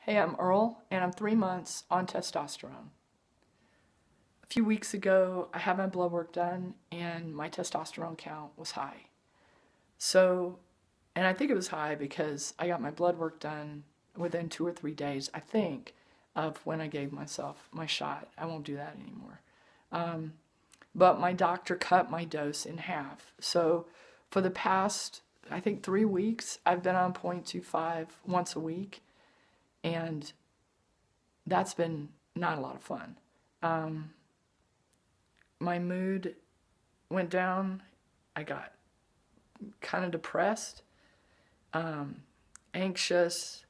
Hey, I'm Earl, and I'm 3 months on testosterone. A few weeks ago, I had my blood work done, and my testosterone count was high. So, and I think it was high because I got my blood work done within 2 or 3 days, I think, of when I gave myself my shot. I won't do that anymore. But my doctor cut my dose in half. So, for the past, I think, 3 weeks, I've been on 0.25 once a week, and that's been not a lot of fun. My mood went down. I got kind of depressed, anxious.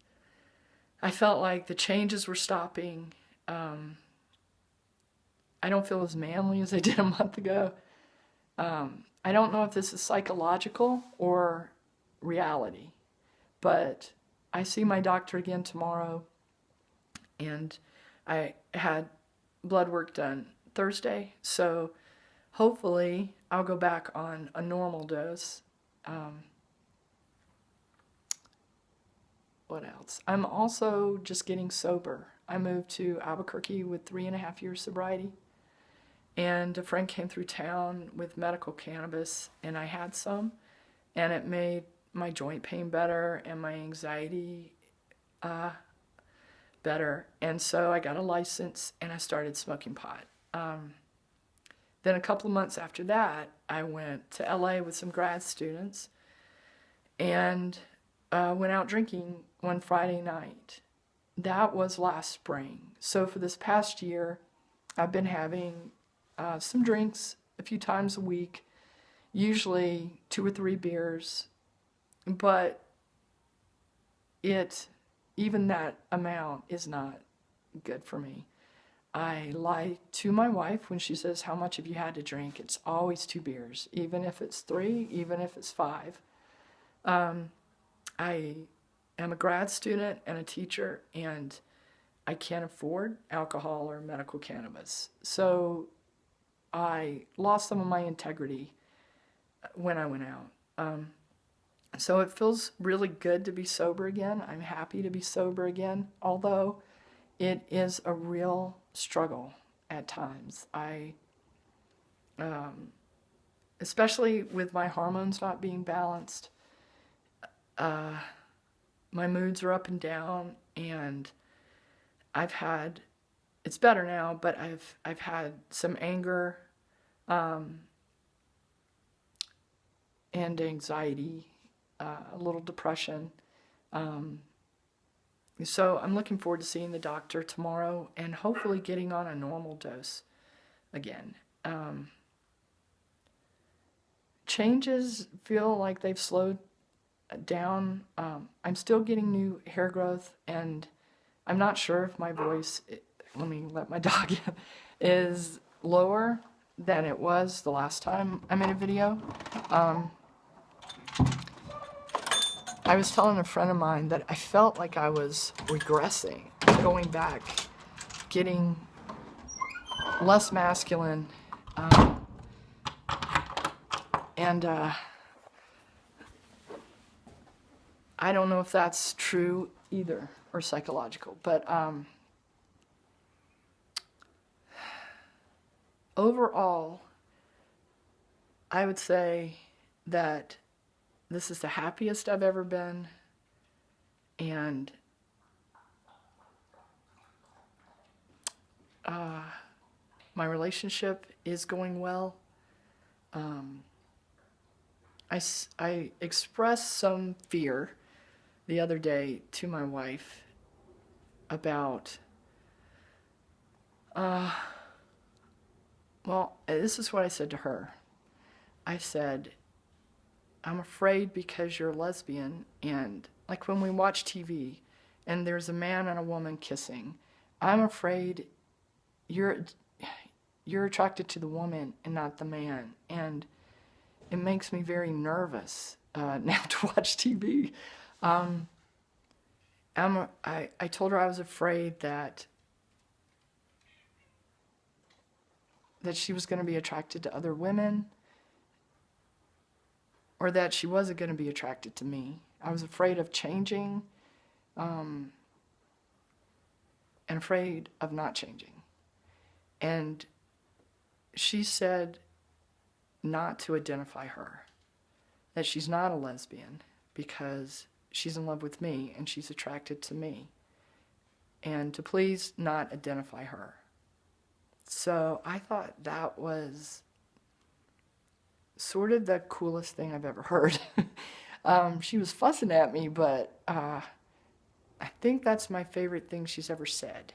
I felt like the changes were stopping. I don't feel as manly as I did a month ago. I don't know if this is psychological or reality, but I see my doctor again tomorrow, and I had blood work done Thursday, so hopefully I'll go back on a normal dose. What else? I'm also just getting sober. I moved to Albuquerque with 3.5 years sobriety, and a friend came through town with medical cannabis, and I had some, and it made my joint pain better and my anxiety better. And so I got a license and I started smoking pot. Then a couple of months after that, I went to LA with some grad students and went out drinking one Friday night. That was last spring. So for this past year, I've been having some drinks a few times a week, usually 2 or 3 beers, but even that amount is not good for me. I lie to my wife when she says, "How much have you had to drink?" It's always 2 beers, even if it's 3, even if it's 5. I am a grad student and a teacher, and I can't afford alcohol or medical cannabis. So I lost some of my integrity when I went out. So it feels really good to be sober again. I'm happy to be sober again, although it is a real struggle at times. Especially with my hormones not being balanced, my moods are up and down, and it's better now, but I've had some anger, and anxiety, a little depression. So I'm looking forward to seeing the doctor tomorrow and hopefully getting on a normal dose again. Changes feel like they've slowed down. I'm still getting new hair growth, and I'm not sure if my voice, let me let my dog in, is lower than it was the last time I made a video. I was telling a friend of mine that I felt like I was regressing, going back, getting less masculine, and I don't know if that's true either or psychological, but overall, I would say that this is the happiest I've ever been, and my relationship is going well. I expressed some fear the other day to my wife about, well, this is what I said to her. I said, "I'm afraid because you're a lesbian, and like when we watch TV and there's a man and a woman kissing, I'm afraid you're attracted to the woman and not the man, and it makes me very nervous now to watch TV." I told her I was afraid that she was going to be attracted to other women, or that she wasn't going to be attracted to me. I was afraid of changing. and afraid of not changing. And she said not to identify her, that she's not a lesbian because she's in love with me and she's attracted to me, and to please not identify her. So I thought that was sort of the coolest thing I've ever heard. She was fussing at me, but I think that's my favorite thing she's ever said.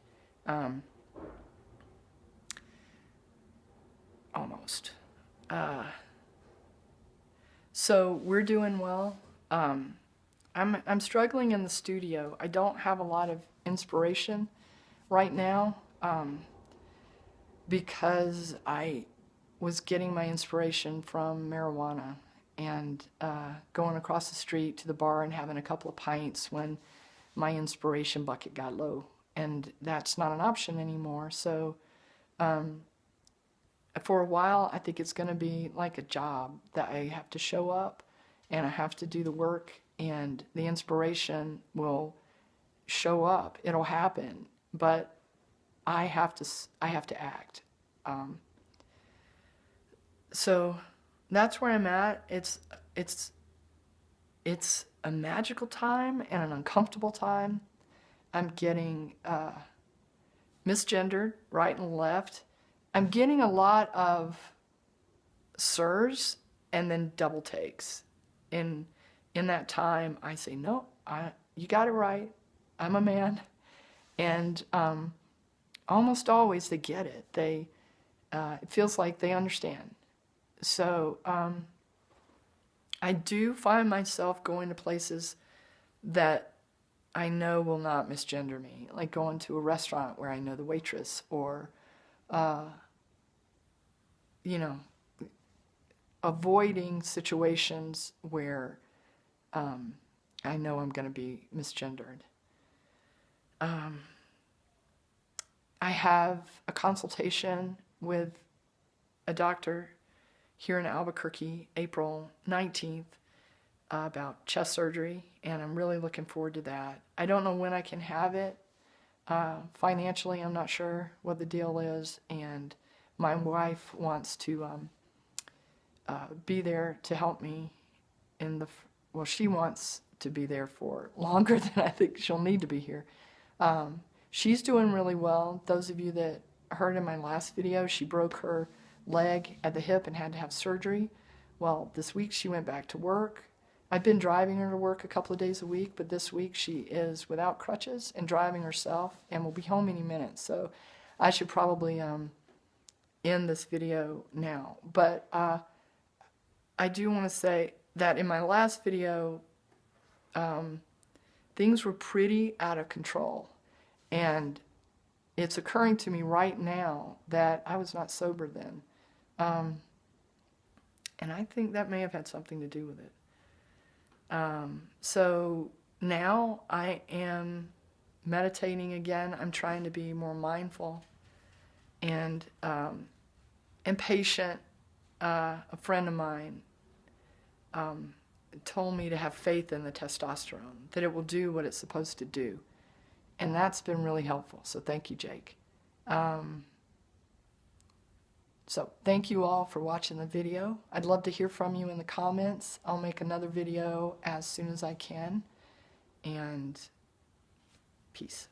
Almost. So we're doing well. I'm struggling in the studio. I don't have a lot of inspiration right now because I was getting my inspiration from marijuana and going across the street to the bar and having a couple of pints when my inspiration bucket got low. And that's not an option anymore. So for a while, I think it's going to be like a job that I have to show up and I have to do the work, and the inspiration will show up. It'll happen, but I have to act. So that's where I'm at. It's a magical time and an uncomfortable time. I'm getting misgendered right and left. I'm getting a lot of sirs and then double takes. In that time, I say, no, you got it right. I'm a man. And almost always they get it. It feels like they understand. So I do find myself going to places that I know will not misgender me, like going to a restaurant where I know the waitress, or avoiding situations where I know I'm going to be misgendered. I have a consultation with a doctor here in Albuquerque, April 19th, about chest surgery, and I'm really looking forward to that. I don't know when I can have it. Financially, I'm not sure what the deal is, and my wife wants to be there to help me she wants to be there for longer than I think she'll need to be here. She's doing really well. Those of you that heard in my last video, she broke her leg at the hip and had to have surgery. Well, this week she went back to work. I've been driving her to work a couple of days a week, but this week she is without crutches and driving herself and will be home any minute. So I should probably end this video now. But I do want to say that in my last video, things were pretty out of control. And it's occurring to me right now that I was not sober then. And I think that may have had something to do with it. So now I am meditating again. I'm trying to be more mindful and patient. A friend of mine told me to have faith in the testosterone, that it will do what it's supposed to do. And that's been really helpful. So thank you, Jake. So thank you all for watching the video. I'd love to hear from you in the comments. I'll make another video as soon as I can. And peace.